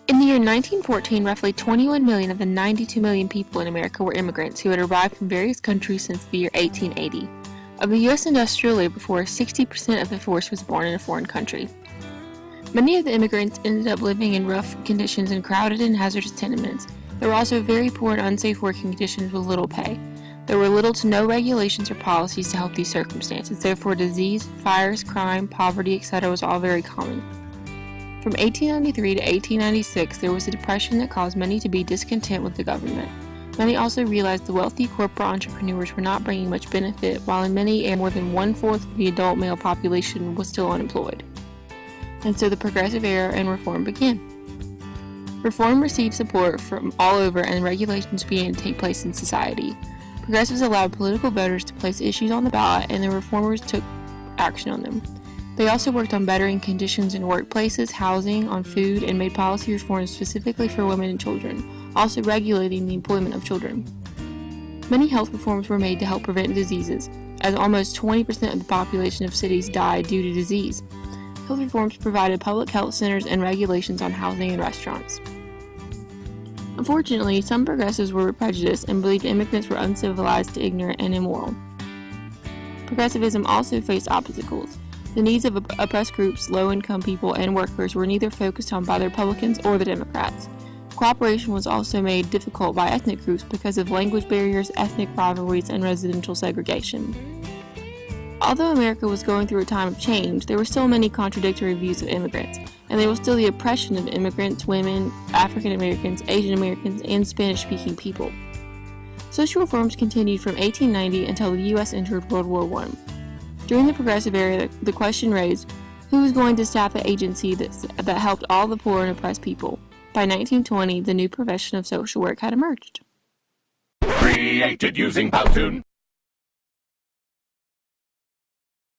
In the year 1914, roughly 21 million of the 92 million people in America were immigrants who had arrived from various countries since the year 1880. Of the U.S. industrial labor force, 60% of the force was born in a foreign country. Many of the immigrants ended up living in rough conditions in crowded and hazardous tenements. There were also very poor and unsafe working conditions with little pay. There were little to no regulations or policies to help these circumstances. Therefore, disease, fires, crime, poverty, etc. was all very common. From 1893 to 1896, there was a depression that caused many to be discontent with the government. Many also realized the wealthy corporate entrepreneurs were not bringing much benefit, while in many areas more than one-fourth of the adult male population was still unemployed. And so the Progressive Era and reform began. Reform received support from all over and regulations began to take place in society. Progressives allowed political voters to place issues on the ballot, and the reformers took action on them. They also worked on bettering conditions in workplaces, housing, on food, and made policy reforms specifically for women and children, also regulating the employment of children. Many health reforms were made to help prevent diseases, as almost 20% of the population of cities died due to disease. Health reforms provided public health centers and regulations on housing and restaurants. Unfortunately, some progressives were prejudiced and believed immigrants were uncivilized, ignorant, and immoral. Progressivism also faced obstacles. The needs of oppressed groups, low-income people, and workers were neither focused on by the Republicans or the Democrats. Cooperation was also made difficult by ethnic groups because of language barriers, ethnic rivalries, and residential segregation. Although America was going through a time of change, there were still many contradictory views of immigrants, and there was still the oppression of immigrants, women, African Americans, Asian Americans, and Spanish-speaking people. Social reforms continued from 1890 until the U.S. entered World War I. During the Progressive Era, the question raised, who was going to staff an agency that helped all the poor and oppressed people? By 1920, the new profession of social work had emerged. Created using Powtoon.